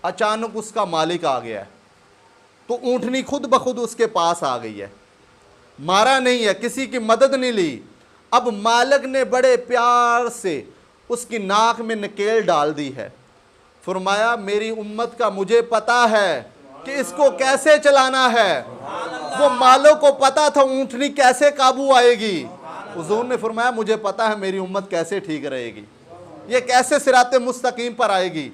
अचानक उसका मालिक आ गया है, तो ऊँटनी खुद ब खुद उसके पास आ गई है, मारा नहीं है, किसी की मदद नहीं ली। अब मालिक ने बड़े प्यार से उसकी नाक में नकेल डाल दी है। फरमाया मेरी उम्मत का मुझे पता है कि इसको कैसे चलाना है। वो मालिक को पता था ऊँटनी कैसे काबू आएगी। हुजूर ने फरमाया मुझे पता है मेरी उम्मत कैसे ठीक रहेगी, ये कैसे सिराते मुस्तकीम पर आएगी।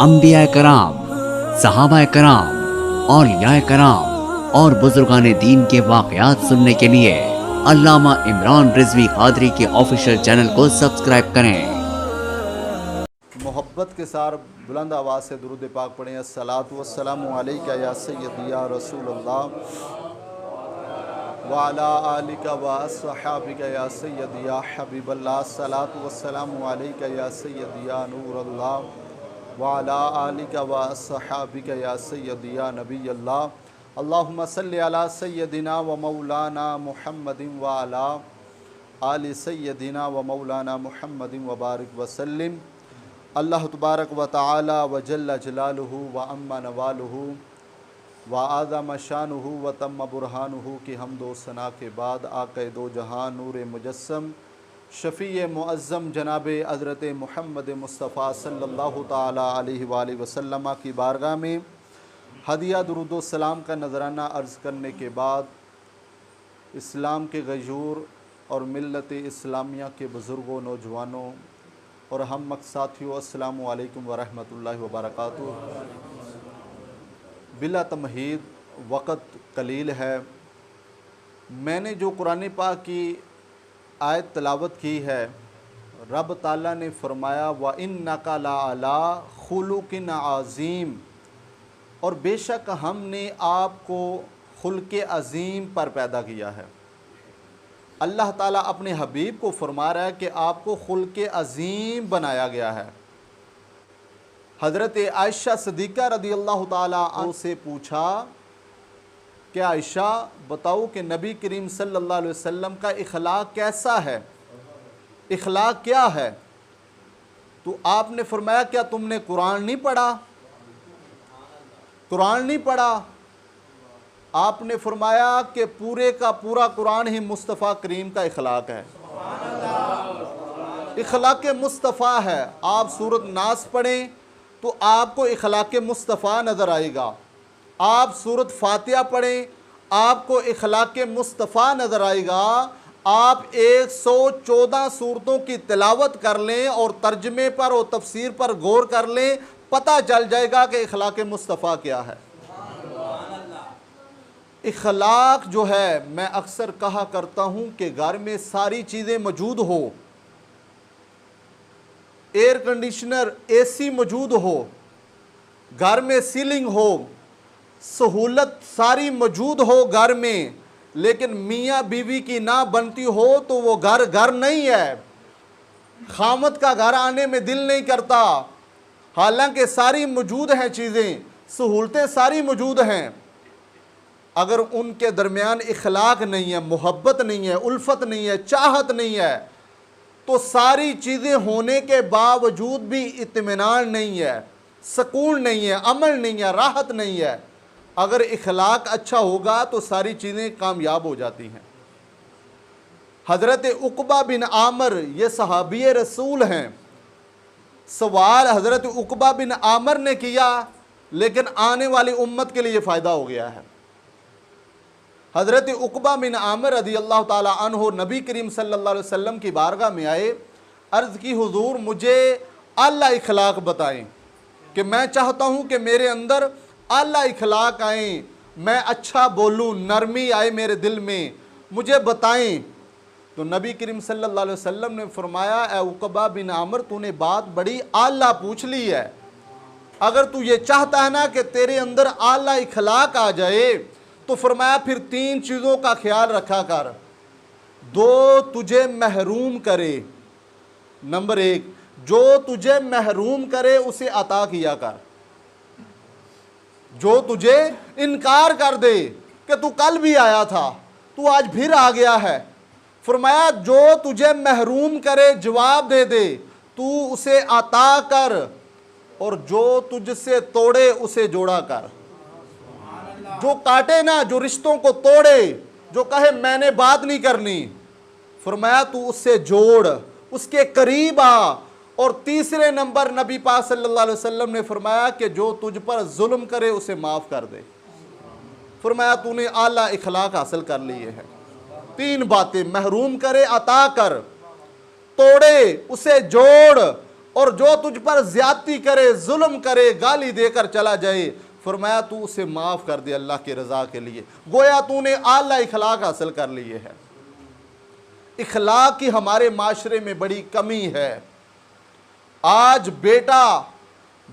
अंबिया कराम, सहाबा कराम, औलिया कराम और बुजुर्गान दीन के वाकयात सुनने के लिए अल्लामा इमरान रिजवी कादरी के ऑफिशियल चैनल को सब्सक्राइब करें। मोहब्बत के साथ बुलंद आवाज़ से दुरूद पाक पढ़ें। अस्सलातु वस्सलामु अलैका या सय्यदी या रसूलल्लाह व अला आलिका व अस्हाबिका या सय्यदी या हबीबल्लाह। अस्सलातु वस्सलामु अलैका या सय्यदी या नूरल्लाह व अला आलिका व अस्हाबिका या सय्यदी या नबीयल्लाह। अल्लाहुम्मा सल्लि अला सय्यदिना व मौलाना मुहम्मदिन व अला आलि सय्यदिना व मौलाना मुहम्मदिन व बारिक वसल्लिम। अल्लाह तबारक व तआला व जल्ल जलालुहु व अम्मा नवालुहु व आज़म शानुहु व तम्म बुरहानुहु की हम्दो सना के बाद आक़ा दो जहां नूर मुजस्सम शफ़ी मुअज़्ज़म जनाब हज़रत मुहम्मद मुस्तफ़ा सल्लल्लाहु ताला अलैहि वसल्लम की बारगाह में हदिया दुरूद सलाम का नज़राना अर्ज़ करने के बाद इस्लाम के गयूर और मिल्लत इस्लामिया के बुज़ुर्गों, नौजवानों और हम मकसाथियों, अस्सलामु अलैकुम व रहमतुल्लाहि व बरकातुहू। बिला तमहीद वक़्त कलील है। मैंने जो कुरान पाक की आयत तलावत की है, रब ताला ने फरमाया व इन्नका लअला खुलुकिन अज़ीम, और बेशक हमने आपको खुल्क़े अज़ीम पर पैदा किया है। अल्लाह ताला अपने हबीब को फरमा रहा है कि आपको खुल्क़े अज़ीम बनाया गया है। हज़रत आयशा सिद्दीक़ा रज़ियल्लाहु ताला अन्हा से पूछा कि आयशा बताओ कि नबी करीम सल्लल्लाहु अलैहि वसल्लम का इखलाक कैसा है, इखलाक क्या है? तो आपने फरमाया क्या तुमने कुरान नहीं पढ़ा? कुरान नहीं पढ़ा? आपने फरमाया कि पूरे का पूरा कुरान ही मुस्तफ़ा करीम का इखलाक है, इखलाक मुस्तफ़ा है। आप सूरत नास पढ़ें तो आपको इखलाक मुस्तफ़ा नज़र आएगा। आप सूरत फातिहा पढ़ें आपको इखलाक मुस्तफ़ा नज़र आएगा। आप 114 सूरतों की तिलावत कर लें और तर्जमे पर और तफसीर पर गौर कर लें, पता चल जाएगा कि इखलाक मुस्तफ़ा क्या है। इखलाक जो है, मैं अक्सर कहा करता हूँ कि घर में सारी चीज़ें मौजूद हो, एयर कंडीशनर एसी मौजूद हो, घर में सीलिंग हो, सहूलत सारी मौजूद हो घर में, लेकिन मियाँ बीवी की ना बनती हो तो वो घर घर नहीं है। खामद का घर आने में दिल नहीं करता, हालांकि सारी मौजूद हैं चीज़ें, सहूलतें सारी मौजूद हैं। अगर उनके दरमियान इखलाक नहीं है, मोहब्बत नहीं है, उल्फत नहीं है, चाहत नहीं है, तो सारी चीज़ें होने के बावजूद भी इत्मीनान नहीं है, सुकून नहीं है, अमल नहीं है, राहत नहीं है। अगर इखलाक अच्छा होगा तो सारी चीज़ें कामयाब हो जाती हैं। हज़रत उक़बा बिन आमिर ये सहाबी रसूल हैं। सवाल हज़रत उक़बा बिन आमिर ने किया, लेकिन आने वाली उम्मत के लिए फ़ायदा हो गया है। हज़रत उक़बा बिन आमिर रज़ियल्लाहु ताला अन्हु नबी करीम सल्लल्लाहु अलैहि वसल्लम की बारगाह में आए, अर्ज़ की हुज़ूर मुझे आला इखलाक बताएं कि मैं चाहता हूँ कि मेरे अंदर आला इखलाक आए, मैं अच्छा बोलूँ, नरमी आए मेरे दिल में, मुझे बताएं। तो नबी करीम सल्लल्लाहु अलैहि वसल्लम ने फरमाया ए उक़बा बिन आमिर तूने बात बड़ी आला पूछ ली है। अगर तू ये चाहता है ना कि तेरे अंदर आला इखलाक आ जाए तो फरमाया फिर 3 चीज़ों का ख्याल रखा कर। 2 तुझे महरूम करे, नंबर 1 जो तुझे महरूम करे उसे अता किया कर। जो तुझे इनकार कर दे कि तू कल भी आया था, तू आज फिर आ गया है, फरमाया जो तुझे महरूम करे जवाब दे दे, तू उसे अता कर। और जो तुझसे तोड़े उसे जोड़ा कर। जो काटे ना, जो रिश्तों को तोड़े, जो कहे मैंने बात नहीं करनी, फरमाया तू उससे जोड़, उसके करीब आ। और तीसरे नंबर नबी पाक सल्लल्लाहु अलैहि वसल्लम ने फरमाया कि जो तुझ पर जुल्म करे उसे माफ कर दे। फरमाया तूने आला इखलाक हासिल कर लिए हैं। तीन बातें, महरूम करे अता कर, तोड़े उसे जोड़, और जो तुझ पर ज्यादती करे, जुल्म करे, गाली देकर चला जाए, फरमाया तू उसे माफ कर दे अल्लाह की रजा के लिए। गोया तूने आला इखलाक हासिल कर लिए है। इखलाक की हमारे माशरे में बड़ी कमी है। आज बेटा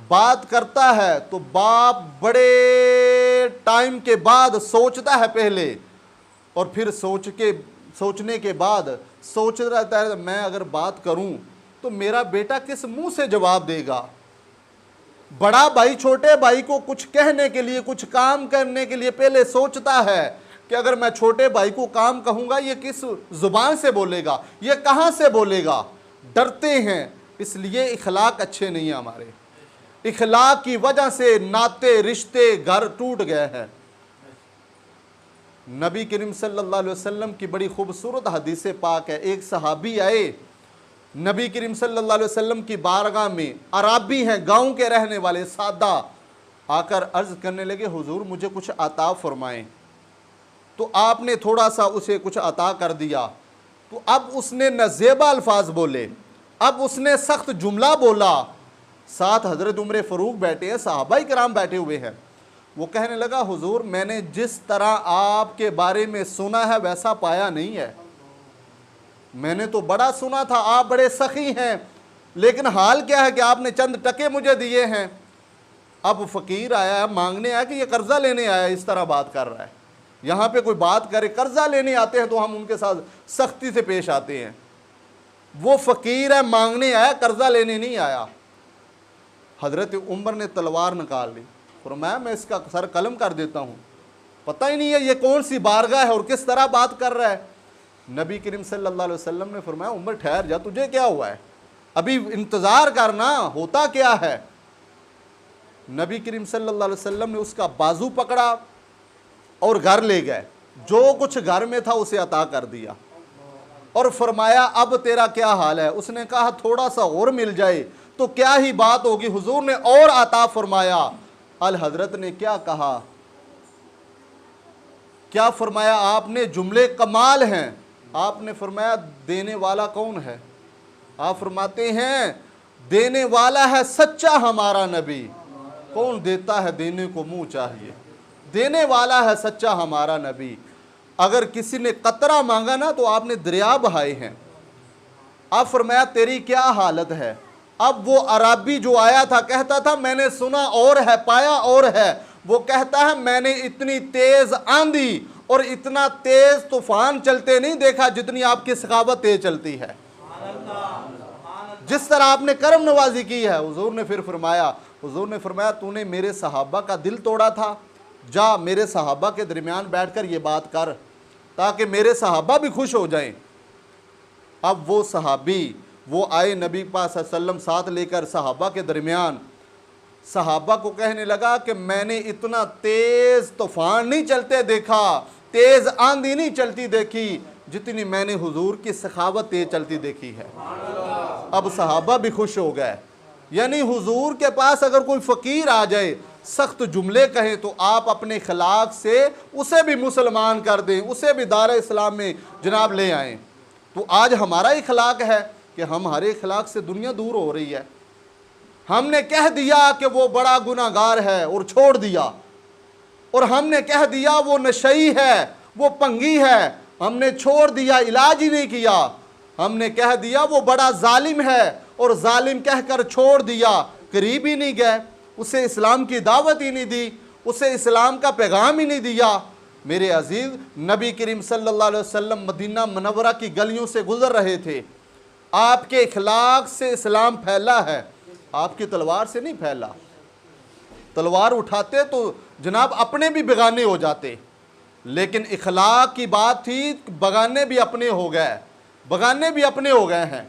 बात करता है तो बाप बड़े टाइम के बाद सोचता है पहले, और फिर सोचने के बाद सोच रहता है मैं अगर बात करूं तो मेरा बेटा किस मुंह से जवाब देगा। बड़ा भाई छोटे भाई को कुछ कहने के लिए, कुछ काम करने के लिए पहले सोचता है कि अगर मैं छोटे भाई को काम कहूंगा ये किस जुबान से बोलेगा, ये कहां से बोलेगा। डरते हैं, इसलिए इखलाक अच्छे नहीं है हमारे। इखलाक की वजह से नाते रिश्ते घर टूट गए हैं। नबी करीम सल्लल्लाहु अलैहि वसल्लम की बड़ी खूबसूरत हदीस पाक है। एक सहाबी आए नबी करीम सल्लल्लाहु अलैहि वसल्लम की बारगाह में, अराबी हैं, गांव के रहने वाले, सादा, आकर अर्ज करने लगे हुजूर मुझे कुछ अता फरमाएं। तो आपने थोड़ा सा उसे कुछ अता कर दिया। तो अब उसने नज़ेबा अल्फाज बोले, अब उसने सख्त जुमला बोला। साथ हजरत उमर फ़ारूक बैठे हैं, सहाबाई कराम बैठे हुए हैं। वो कहने लगा हुजूर मैंने जिस तरह आपके बारे में सुना है वैसा पाया नहीं है। मैंने तो बड़ा सुना था आप बड़े सखी हैं, लेकिन हाल क्या है कि आपने चंद टके मुझे दिए हैं। अब फ़कीर आया, मांगने आया कि ये कर्जा लेने आया, इस तरह बात कर रहा है। यहाँ पे कोई बात करे, कर्जा लेने आते हैं तो हम उनके साथ सख्ती से पेश आते हैं। वो फ़कीर है, मांगने आया, कर्जा लेने नहीं आया। हजरत उमर ने तलवार निकाल ली, फरमाया मैं इसका सर कलम कर देता हूँ। पता ही नहीं है ये कौन सी बारगाह है और किस तरह बात कर रहा है। नबी करीम सल्लल्लाहु अलैहि वसल्लम ने फरमाया उमर ठहर जा, तुझे क्या हुआ है, अभी इंतज़ार करना, होता क्या है। नबी करीम सल्लल्लाहु अलैहि वसल्लम ने उसका बाजू पकड़ा और घर ले गए। जो कुछ घर में था उसे अता कर दिया और फरमाया अब तेरा क्या हाल है। उसने कहा थोड़ा सा और मिल जाए तो क्या ही बात होगी। हुजूर ने और अता फरमाया। अल हजरत ने क्या कहा, क्या फरमाया आपने, जुमले कमाल हैं। आपने फरमाया देने वाला कौन है। आप फरमाते हैं देने वाला है सच्चा हमारा नबी। कौन देता है, देने को मुंह चाहिए। देने वाला है सच्चा हमारा नबी। अगर किसी ने कतरा मांगा ना तो आपने दरिया बहाए हैं। अब फरमाया तेरी क्या हालत है। अब वो अराबी जो आया था कहता था मैंने सुना और है, पाया और है। वो कहता है मैंने इतनी तेज आंधी और इतना तेज तूफान चलते नहीं देखा जितनी आपकी सखावत तेज चलती है, जिस तरह आपने करम नवाजी की है। हुजूर ने फिर फरमाया तूने मेरे सहाबा का दिल तोड़ा था, जा मेरे सहाबा के दरमियान बैठकर ये बात कर ताकि मेरे सहाबा भी खुश हो जाएं। अब वो सहाबी वो आए नबी पाक सल्लल्लाहु अलैहि वसल्लम साथ लेकर सहाबा के दरमियान, सहाबा को कहने लगा कि मैंने इतना तेज तूफान नहीं चलते देखा, तेज आंधी नहीं चलती देखी जितनी मैंने हुजूर की सखावत तेज चलती देखी है। अब सहाबा भी खुश हो गए। यानी हुजूर के पास अगर कोई फ़कीर आ जाए, सख्त जुमले कहें तो आप अपने अखलाक से उसे भी मुसलमान कर दें, उसे भी दार इस्लाम में जनाब ले आएँ। तो आज हमारा अखलाक है कि हमारे अखलाक से दुनिया दूर हो रही है। हमने कह दिया कि वो बड़ा गुनाहगार है और छोड़ दिया, और हमने कह दिया वो नशई है, वो पंगी है, हमने छोड़ दिया, इलाज ही नहीं किया। हमने कह दिया वो बड़ा जालिम है और जालिम कहकर छोड़ दिया, करीब ही नहीं गए, उसे इस्लाम की दावत ही नहीं दी, उसे इस्लाम का पैगाम ही नहीं दिया। मेरे अजीज़, नबी करीम सल्लल्लाहु अलैहि वसल्लम मदीना मुनव्वरा की गलियों से गुजर रहे थे। आपके इखलाक से इस्लाम फैला है, आपकी तलवार से नहीं फैला। तलवार उठाते तो जनाब अपने भी बेगाने हो जाते, लेकिन इखलाक की बात थी, बगाने भी अपने हो गए, बगाने भी अपने हो गए हैं।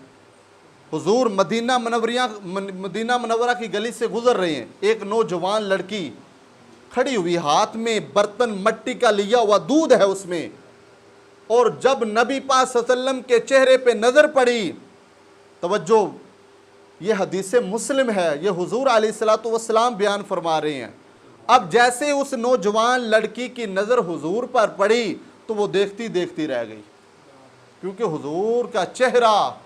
हुजूर मदीना मनव्वरा की गली से गुजर रहे हैं। एक नौजवान लड़की खड़ी हुई, हाथ में बर्तन मिट्टी का लिया हुआ दूध है उसमें, और जब नबी पाक सल्लल्लाहु अलैहि वसल्लम के चेहरे पे नज़र पड़ी, तवज्जो, ये हदीस मुस्लिम है, ये हुजूर अलैहिस्सलातु वस्सलाम बयान फरमा रहे हैं। अब जैसे उस नौजवान लड़की की नज़र हुजूर पर पड़ी तो वो देखती देखती रह गई, क्योंकि हुजूर का चेहरा,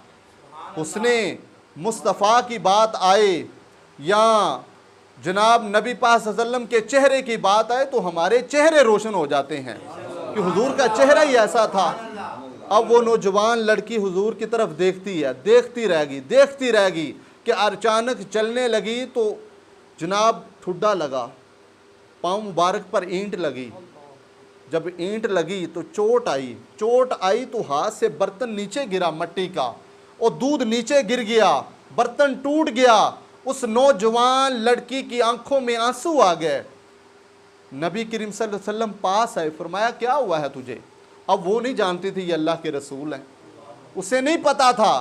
उसने मुस्तफ़ा की बात आए या जनाब नबी पाक सल्लल्लाहु अलैहि वसल्लम के चेहरे की बात आए तो हमारे चेहरे रोशन हो जाते हैं कि हुजूर का चेहरा ही ऐसा था। अब वो नौजवान लड़की हुजूर की तरफ देखती है, देखती रहेगी कि अचानक चलने लगी तो जनाब ठुड्डा लगा, पाँव मुबारक पर ईंट लगी। जब ईंट लगी तो चोट आई तो हाथ से बर्तन नीचे गिरा मिट्टी का, और दूध नीचे गिर गया, बर्तन टूट गया। उस नौजवान लड़की की आंखों में आंसू आ गए। नबी करीम सल्लल्लाहु अलैहि वसल्लम पास आए, फरमाया क्या हुआ है तुझे? अब वो नहीं जानती थी ये अल्लाह के रसूल हैं, उसे नहीं पता था।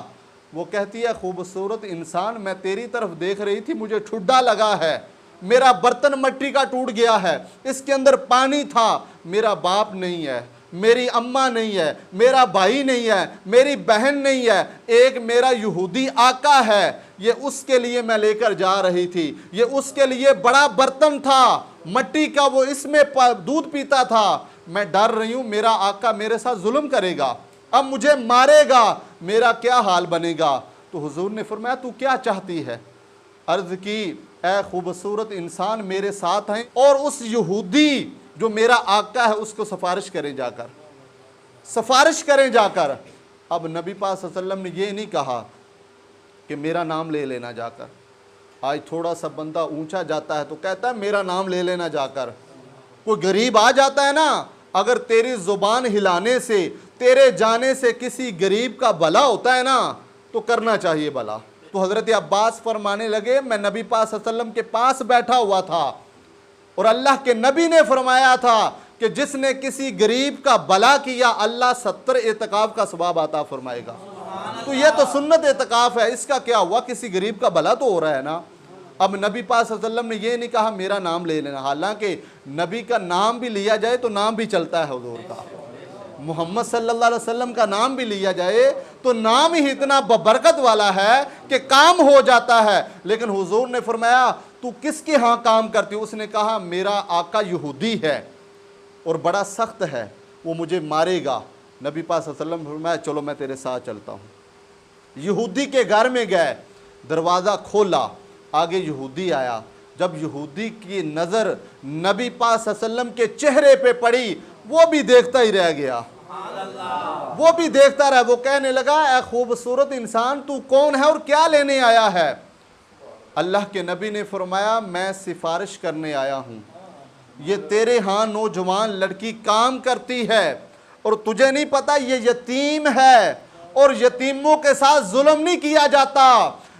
वो कहती है खूबसूरत इंसान, मैं तेरी तरफ देख रही थी, मुझे ठुड्डा लगा है, मेरा बर्तन मिट्टी का टूट गया है, इसके अंदर पानी था, मेरा बाप नहीं है, मेरी अम्मा नहीं है, मेरा भाई नहीं है, मेरी बहन नहीं है, एक मेरा यहूदी आका है, ये उसके लिए मैं लेकर जा रही थी, ये उसके लिए बड़ा बर्तन था मिट्टी का, वो इसमें दूध पीता था, मैं डर रही हूँ मेरा आका मेरे साथ जुल्म करेगा, अब मुझे मारेगा, मेरा क्या हाल बनेगा। तो हुजूर ने फरमाया तू क्या चाहती है? अर्ज की, ए खूबसूरत इंसान, मेरे साथ हैं और उस यहूदी जो मेरा आका है उसको सिफारिश करें जाकर। अब नबी पाक सल्लल्लाहु अलैहि वसल्लम ने ये नहीं कहा कि मेरा नाम ले लेना जाकर। आज थोड़ा सा बंदा ऊंचा जाता है तो कहता है मेरा नाम ले लेना जाकर। कोई गरीब आ जाता है ना, अगर तेरी जुबान हिलाने से, तेरे जाने से किसी गरीब का भला होता है ना, तो करना चाहिए भला। तो हज़रत अब्बास फरमाने लगे, मैं नबी पाक सल्लल्लाहु अलैहि वसल्लम के पास बैठा हुआ था और अल्लाह के नबी ने फरमाया था कि जिसने किसी गरीब का भला किया अल्लाह 70 एतकाफ का सवाब अता फरमाएगा। तो यह तो सुन्नत एतकाफ है, इसका क्या हुआ, किसी गरीब का भला तो हो रहा है ना। अब नबी पाक सल्लल्लाहु अलैहि वसल्लम ने ये नहीं कहा मेरा नाम ले लेना, हालांकि नबी का नाम भी लिया जाए तो नाम भी चलता है हुजूर का, मोहम्मद सल्लल्लाहु अलैहि वसल्लम का नाम भी लिया जाए तो नाम ही इतना बरकत वाला है कि काम हो जाता है। लेकिन हुजूर ने फरमाया तू किसके यहाँ काम करती हो? उसने कहा मेरा आका यहूदी है और बड़ा सख्त है, वो मुझे मारेगा। नबी पाक सल्लल्लाहु अलैहि वसल्लम फरमाया चलो मैं तेरे साथ चलता हूँ। यहूदी के घर में गए, दरवाज़ा खोला, आगे यहूदी आया। जब यहूदी की नज़र नबी पाक सल्लल्लाहु अलैहि वसल्लम के चेहरे पे पड़ी, वो भी देखता ही रह गया, वो भी देखता रहा। वो कहने लगा ए खूबसूरत इंसान, तू कौन है और क्या लेने आया है? अल्लाह के नबी ने फरमाया मैं सिफारिश करने आया हूँ, ये तेरे यहाँ नौजवान लड़की काम करती है और तुझे नहीं पता ये यतीम है, और यतीमों के साथ जुल्म नहीं किया जाता,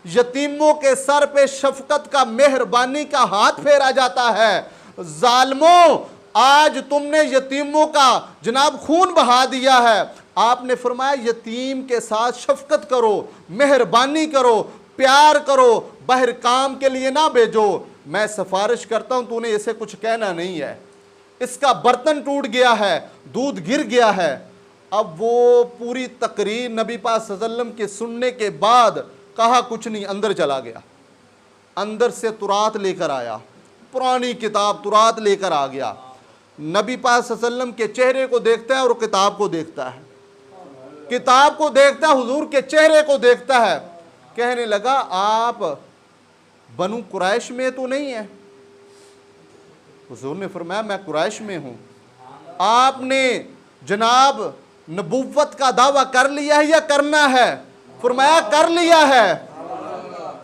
यतीमों के सर पे शफकत का, मेहरबानी का हाथ फेरा जाता है। जालिमों, आज तुमने यतीमों का जनाब खून बहा दिया है। आपने फरमाया यतीम के साथ शफकत करो, मेहरबानी करो, प्यार करो, बाहर काम के लिए ना भेजो। मैं सिफारिश करता हूं, तूने इसे कुछ कहना नहीं है, इसका बर्तन टूट गया है, दूध गिर गया है। अब वो पूरी तकरीर नबी पाक सल्लल्लाहु अलैहि वसल्लम के सुनने के बाद कहा कुछ नहीं, अंदर चला गया, अंदर से तुरात लेकर आया, पुरानी किताब तुरात लेकर आ गया। नबी पाक सल्लल्लाहु अलैहि वसल्लम के चेहरे को देखता है और किताब को देखता है, किताब को देखता है, हुजूर के चेहरे को देखता है। कहने लगा आप बनु कुरैश में तो नहीं है? हुजूर ने फरमाया मैं कुरैश में हूं। आपने जनाब नबुव्वत का दावा कर लिया है या करना है? फरमाया कर लिया है।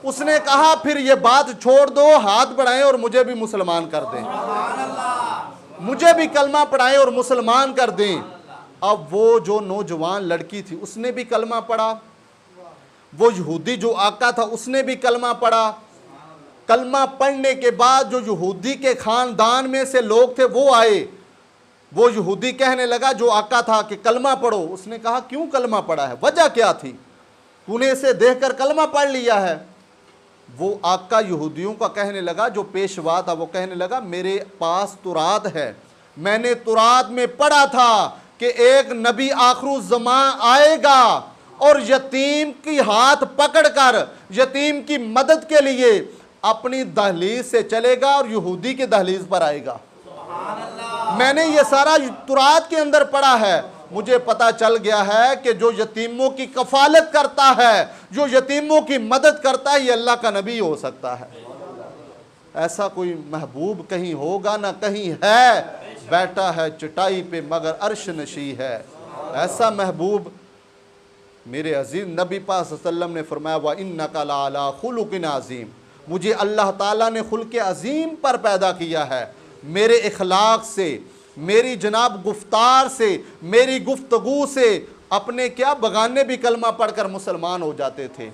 उसने कहा फिर ये बात छोड़ दो, हाथ बढ़ाएं और मुझे भी मुसलमान कर दें, मुझे भी कलमा पढ़ाएं और मुसलमान कर दें। अब वो जो नौजवान लड़की थी उसने भी कलमा पढ़ा, वो यहूदी जो आका था उसने भी कलमा पढ़ा। कलमा पढ़ने के बाद जो यहूदी के खानदान में से लोग थे वो आए, वो यहूदी कहने लगा जो आका था कि कलमा पढ़ो। उसने कहा क्यों कलमा पढ़ा है, वजह क्या थी? तूने इसे देखकर कलमा पढ़ लिया है। वो आका यहूदियों का कहने लगा, जो पेशवा था, वो कहने लगा मेरे पास तुरात है, मैंने तुरात में पढ़ा था कि एक नबी आखिर ज़मां आएगा और यतीम की हाथ पकड़कर यतीम की मदद के लिए अपनी दहलीज से चलेगा और यहूदी के दहलीज पर आएगा। मैंने ये सारा तुरात के अंदर पढ़ा है। मुझे पता चल गया है कि जो यतीमों की कफालत करता है, जो यतीमों की मदद करता है, ये अल्लाह का नबी हो सकता है। ऐसा कोई महबूब कहीं होगा ना कहीं है, बैठा है चटाई पे मगर अर्श नशी है। ऐसा महबूब मेरे अजीज नबी पाक सल्लल्लाहु अलैहि वसल्लम ने फरमाया व इन्नका लअला खुलुकिन अज़ीम, मुझे अल्लाह ताला ने खुल्क़ अज़ीम पर पैदा किया है। मेरे इखलाक से, मेरी जनाब गुफ्तार से, मेरी गुफ्तगू से अपने क्या बगाने भी कलमा पढ़कर मुसलमान हो जाते थे।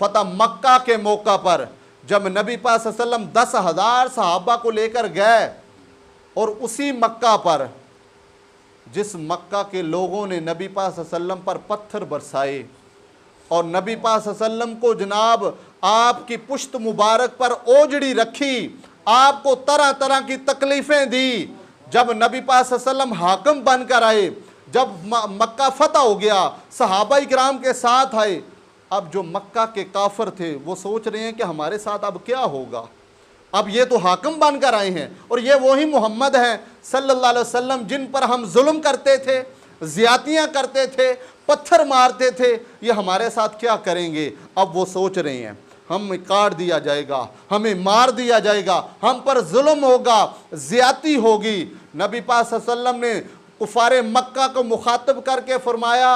फतह मक्का के मौका पर जब नबी पाक सल्लल्लाहु अलैहि वसल्लम 10,000 सहाबा को लेकर गए और उसी मक्का पर जिस मक्का के लोगों ने नबी पाक सल्लल्लाहु अलैहि वसल्लम पर पत्थर बरसाए और नबी पाक सल्लल्लाहु अलैहि वसल्लम को जनाब आपकी पुश्त मुबारक पर ओजड़ी रखी, आपको तरह तरह की तकलीफ़ें दी। जब नबी पाक सल्लल्लाहु अलैहि वसल्लम हाकिम बनकर आए, जब मक्का फतह हो गया, सहाबा इकराम के साथ आए, अब जो मक्का के काफिर थे वो सोच रहे हैं कि हमारे साथ अब क्या होगा। अब ये तो हाकिम बनकर आए हैं और ये वही मोहम्मद हैं सल्लल्लाहु अलैहि वसल्लम जिन पर हम जुल्म करते थे, ज़्यादतियाँ करते थे, पत्थर मारते थे, ये हमारे साथ क्या करेंगे। अब वो सोच रहे हैं हमें काट दिया जाएगा, हमें मार दिया जाएगा, हम पर जुल्म होगा, ज़्यादती होगी। नबी पाक सल्लल्लाहु अलैहि वसल्लम ने कुफारे मक्का को मुखातब करके फरमाया,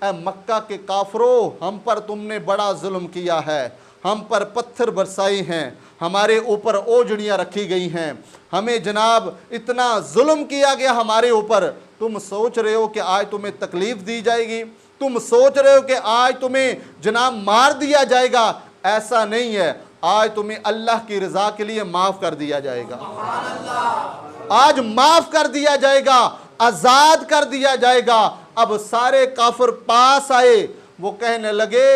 ए मक्का के काफरों, हम पर तुमने बड़ा जुल्म किया है, हम पर पत्थर बरसाए हैं, हमारे ऊपर ओजड़ियाँ रखी गई हैं, हमें जनाब इतना जुल्म किया गया हमारे ऊपर। तुम सोच रहे हो कि आज तुम्हें तकलीफ़ दी जाएगी, तुम सोच रहे हो कि आज तुम्हें जनाब मार दिया जाएगा। ऐसा नहीं है, आज तुम्हें अल्लाह की रज़ा के लिए माफ़ कर दिया जाएगा, आज माफ़ कर दिया जाएगा, आज़ाद कर दिया जाएगा। अब सारे काफिर पास आए, वो कहने लगे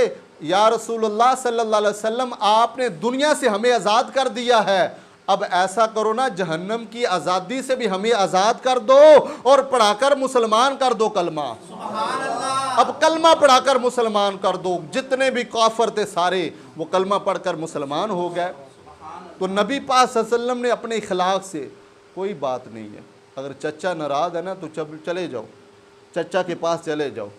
या रसूलुल्लाह सल्लल्लाहु अलैहि वसल्लम, आपने दुनिया से हमें आज़ाद कर दिया है, अब ऐसा करो ना जहन्नम की आज़ादी से भी हमें आज़ाद कर दो और पढ़ाकर मुसलमान कर दो कलमा। अब कलमा पढ़ाकर मुसलमान कर दो। जितने भी काफिर थे सारे वो कलमा पढ़कर मुसलमान हो गए। तो नबी पाक सल्लल्लाहु अलैहि वसल्लम ने अपने इखलाक से, कोई बात नहीं है, अगर चचा नाराज़ है ना तो चले जाओ, चचा के पास चले जाओ।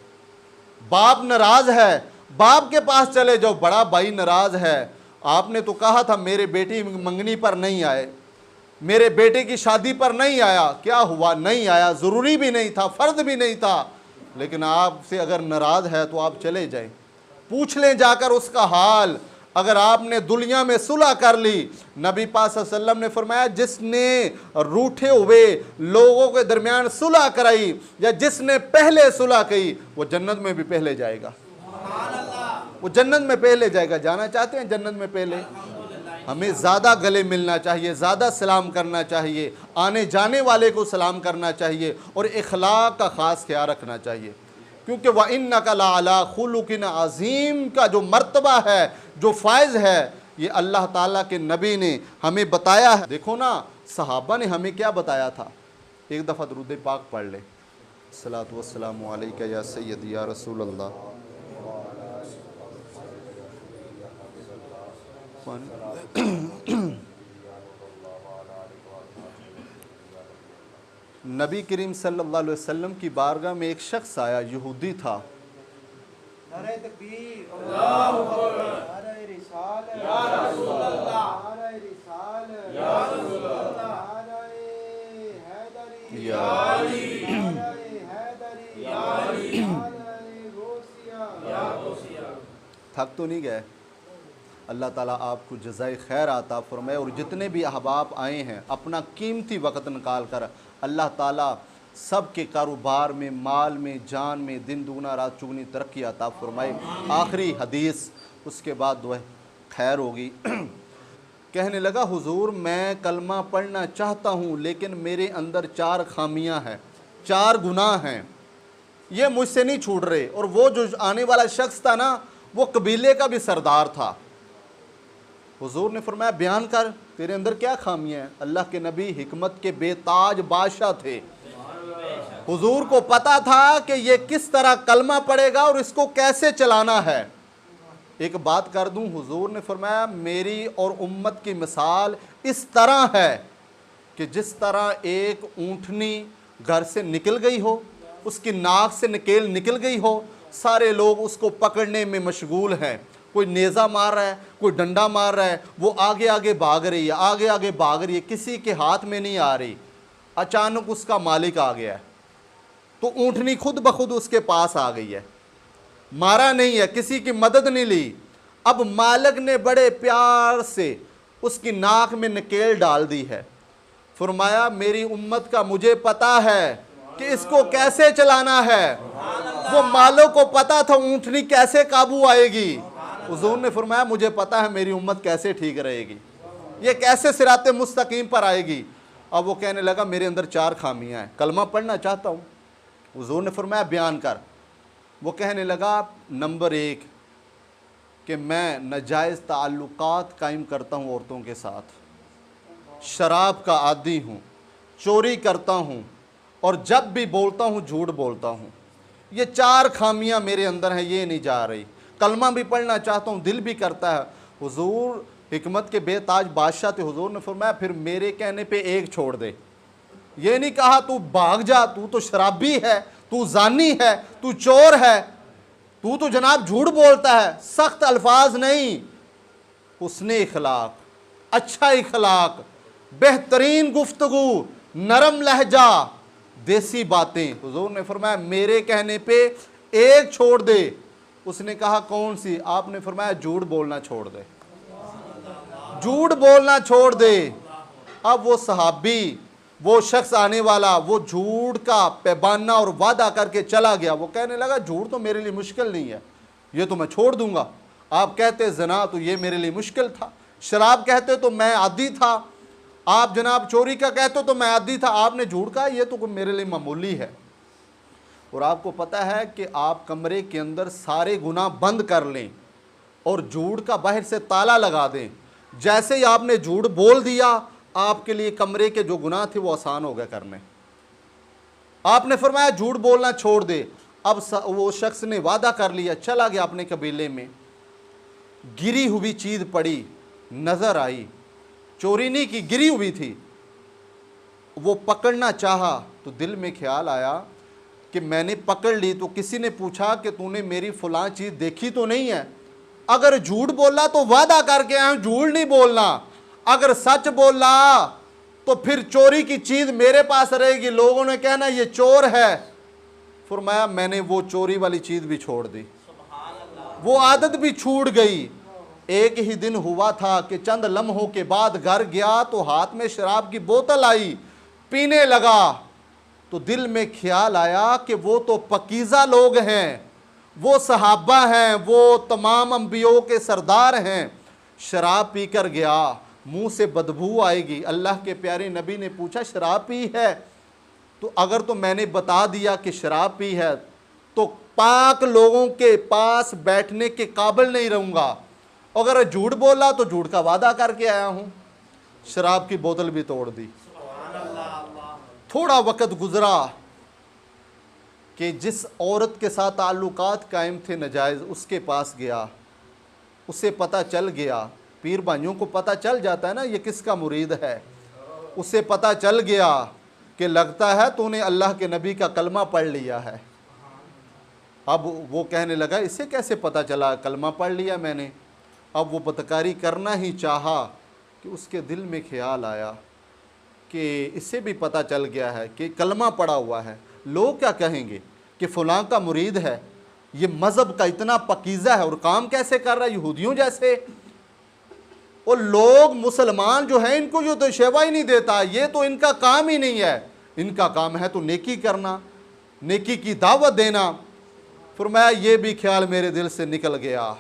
बाप नाराज़ है, बाप के पास चले जाओ। बड़ा भाई नाराज़ है, आपने तो कहा था मेरे बेटी मंगनी पर नहीं आए, मेरे बेटे की शादी पर नहीं आया, क्या हुआ, नहीं आया, ज़रूरी भी नहीं था, फ़र्ज भी नहीं था, लेकिन आपसे अगर नाराज़ है तो आप चले जाएं, पूछ लें जाकर उसका हाल। अगर आपने दुनिया में सुलह कर ली, नबी पाक सल्लल्लाहु अलैहि वसल्लम ने फरमाया जिसने रूठे हुए लोगों के दरमियान सुलह कराई या जिसने पहले सुलह की, वो जन्नत में भी पहले जाएगा, वो जन्नत में पहले जाएगा। जाना चाहते हैं जन्नत में पहले? हमें ज़्यादा गले मिलना चाहिए, ज़्यादा सलाम करना चाहिए, आने जाने वाले को सलाम करना चाहिए और इखलाक का ख़ास ख्याल रखना चाहिए, क्योंकि व इन्नका लअला खुलुकिन अज़ीम का जो मर्तबा है, जो फ़ायज़ है, ये अल्लाह ताला के नबी ने हमें बताया है। देखो ना, सहाबा ने हमें क्या बताया था। एक दफ़ा दुरूद पाक पढ़ ले, सलातु वस्सलामु अलैका या सय्यदी या रसूल अल्लाह। नबी करीम सल्लल्लाहु अलैहि वसल्लम की बारगाह में एक शख्स आया, यहूदी था। नारे तकबीर, अल्लाहु अकबर, नारे रिसालत, या रसूल अल्लाह, नारे रिसालत, या रसूल अल्लाह, नारे हैदरी, या अली, नारे हैदरी, या अली, नारे गौसिया, या गौसिया। थक तो नहीं गए? अल्लाह ताला आपको जज़ाए खैर आता फरमाए। और जितने भी अहबाब आए हैं अपना कीमती वक़्त निकाल कर, अल्लाह ताला सब के कारोबार में, माल में, जान में दिन दुगना रात चुगनी तरक्की अता फरमाए। आखिरी हदीस, उसके बाद दुआ खैर होगी। कहने लगा हुजूर मैं कलमा पढ़ना चाहता हूँ लेकिन मेरे अंदर 4 खामियाँ हैं, 4 गुनाह हैं, ये मुझसे नहीं छूट रहे। और वो जो आने वाला शख्स था ना, वो कबीले का भी सरदार था। हुजूर ने फरमाया बयान कर, तेरे अंदर क्या खामियां हैं। अल्लाह के नबी हिकमत के बेताज बादशाह थे। हुजूर को पता था कि ये किस तरह कलमा पड़ेगा और इसको कैसे चलाना है। एक बात कर दूं, हुजूर ने फरमाया मेरी और उम्मत की मिसाल इस तरह है कि जिस तरह एक ऊँटनी घर से निकल गई हो, उसकी नाक से नकेल निकल गई हो, सारे लोग उसको पकड़ने में मशगूल हैं। कोई नेज़ा मार रहा है, कोई डंडा मार रहा है, वो आगे आगे भाग रही है, आगे आगे भाग रही है, किसी के हाथ में नहीं आ रही। अचानक उसका मालिक आ गया है, तो ऊँटनी खुद ब खुद उसके पास आ गई है। मारा नहीं है, किसी की मदद नहीं ली। अब मालिक ने बड़े प्यार से उसकी नाक में नकेल डाल दी है। फरमाया मेरी उम्मत का मुझे पता है कि इसको कैसे चलाना है। वो मालिक को पता था ऊँटनी कैसे काबू आएगी। हुजूर ने फरमाया मुझे पता है मेरी उम्मत कैसे ठीक रहेगी, ये कैसे सिराते मुस्तकीम पर आएगी। अब वो कहने लगा मेरे अंदर 4 खामियां हैं, कलमा पढ़ना चाहता हूँ। हुजूर ने फरमाया बयान कर। वो कहने लगा नंबर 1 कि मैं नाजायज़ ताल्लुकात कायम करता हूँ औरतों के साथ, शराब का आदी हूँ, चोरी करता हूँ और जब भी बोलता हूँ झूठ बोलता हूँ। ये 4 खामियां मेरे अंदर हैं, ये नहीं जा रही। कलमा भी पढ़ना चाहता हूँ, दिल भी करता है। हुजूर हिकमत के बेताज बादशाह थे। हुजूर ने फरमाया फिर मेरे कहने पे एक छोड़ दे। ये नहीं कहा तू भाग जा, तू तो शराबी है, तू जानी है, तू चोर है, तू तो जनाब झूठ बोलता है। सख्त अल्फाज नहीं, हुस्ने इखलाक, अच्छा इखलाक, बेहतरीन गुफ्तगू, नरम लहजा, देसी बातें। हुजूर ने फरमाया मेरे कहने पे एक छोड़ दे। उसने कहा कौन सी? आपने फरमाया झूठ बोलना छोड़ दे, झूठ बोलना छोड़ दे। अब वो सहाबी, वो शख्स आने वाला, वो झूठ का पैमाना और वादा करके चला गया। वो कहने लगा झूठ तो मेरे लिए मुश्किल नहीं है, ये तो मैं छोड़ दूंगा। आप कहते जना तो ये मेरे लिए मुश्किल था, शराब कहते तो मैं आदी था, आप जनाब चोरी का कहते तो मैं आदी था, आपने झूठ कहा ये तो मेरे लिए मामूली है। और आपको पता है कि आप कमरे के अंदर सारे गुनाह बंद कर लें और झूठ का बाहर से ताला लगा दें। जैसे ही आपने झूठ बोल दिया, आपके लिए कमरे के जो गुनाह थे वो आसान हो गए करने। आपने फरमाया झूठ बोलना छोड़ दे। अब वो शख्स ने वादा कर लिया, चला गया अपने कबीले में। गिरी हुई चीज़ पड़ी, नज़र आई, चोरी नहीं की, गिरी हुई थी। वो पकड़ना चाहा तो दिल में ख्याल आया कि मैंने पकड़ ली तो किसी ने पूछा कि तूने मेरी फलां चीज़ देखी तो नहीं है। अगर झूठ बोला तो वादा करके आया, झूठ नहीं बोलना। अगर सच बोला तो फिर चोरी की चीज़ मेरे पास रहेगी, लोगों ने कहना ये चोर है। फरमाया मैंने वो चोरी वाली चीज़ भी छोड़ दी, वो आदत भी छूट गई। एक ही दिन हुआ था कि चंद लम्हों के बाद घर गया तो हाथ में शराब की बोतल आई, पीने लगा। तो दिल में ख्याल आया कि वो तो पकीज़ा लोग हैं, वो सहाबा हैं, वो तमाम अंबियों के सरदार हैं। शराब पी कर गया, मुंह से बदबू आएगी। अल्लाह के प्यारे नबी ने पूछा शराब पी है? तो अगर तो मैंने बता दिया कि शराब पी है तो पाक लोगों के पास बैठने के काबिल नहीं रहूँगा। अगर झूठ बोला तो झूठ का वादा करके आया हूँ। शराब की बोतल भी तोड़ दी। थोड़ा वक़्त गुजरा कि जिस औरत के साथ ताल्लुकात कायम थे नाजायज़, उसके पास गया। उसे पता चल गया, पीर भाइयों को पता चल जाता है ना ये किसका मुरीद है। उसे पता चल गया कि लगता है तूने अल्लाह के नबी का कलमा पढ़ लिया है। अब वो कहने लगा इसे कैसे पता चला, कलमा पढ़ लिया मैंने। अब वो बदकारी करना ही चाहा कि उसके दिल में ख्याल आया कि इससे भी पता चल गया है कि कलमा पड़ा हुआ है, लोग क्या कहेंगे कि फ़लाँ का मुरीद है, ये मज़हब का इतना पकीज़ा है और काम कैसे कर रहा है यहूदियों जैसे। और लोग मुसलमान जो हैं इनको जो तो शेवा ही नहीं देता, ये तो इनका काम ही नहीं है। इनका काम है तो नेकी करना, नेकी की दावत देना। फरमाया ये भी ख्याल मेरे दिल से निकल गया।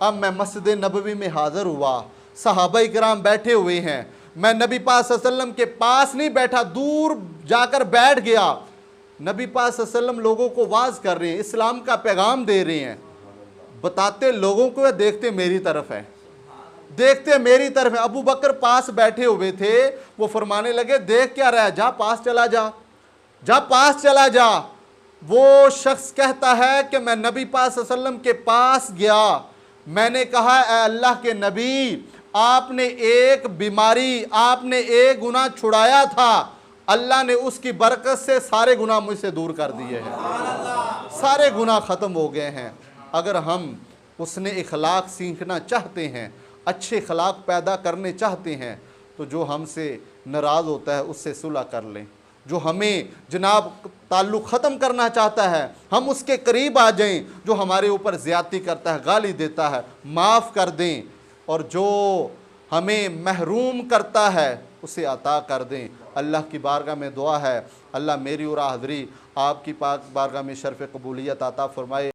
अब मैं मस्जिद नबवी में हाज़िर हुआ, सहाबा इकराम बैठे हुए हैं, मैं नबी पाक सल्लल्लाहु अलैहि वसल्लम के पास नहीं बैठा, दूर जाकर बैठ गया। नबी पाक सल्लल्लाहु अलैहि वसल्लम लोगों को वाज कर रहे हैं, इस्लाम का पैगाम दे रहे हैं। बताते लोगों को या देखते मेरी तरफ है? देखते मेरी तरफ है। अबू बकर पास बैठे हुए थे, वो फरमाने लगे देख क्या रहा है, जा पास चला जा, जा पास चला जा। वो शख्स कहता है कि मैं नबी पाक सल्लल्लाहु अलैहि वसल्लम के पास गया, मैंने कहा ऐ अल्लाह के नबी, आपने एक बीमारी, आपने एक गुनाह छुड़ाया था, अल्लाह ने उसकी बरकत से सारे गुनाह मुझसे दूर कर दिए हैं, सारे गुनाह ख़त्म हो गए हैं। अगर हम उसने इखलाक सीखना चाहते हैं, अच्छे अखलाक पैदा करने चाहते हैं, तो जो हमसे नाराज़ होता है उससे सुलह कर लें। जो हमें जनाब ताल्लुक़ ख़त्म करना चाहता है, हम उसके करीब आ जाएं। जो हमारे ऊपर ज़्यादती करता है, गाली देता है, माफ़ कर दें। और जो हमें महरूम करता है उसे अता कर दें। अल्लाह की बारगाह में दुआ है, अल्लाह मेरी और हाज़री आपकी पाक बारगाह में शर्फ़ कबूलियत अता फ़रमाए।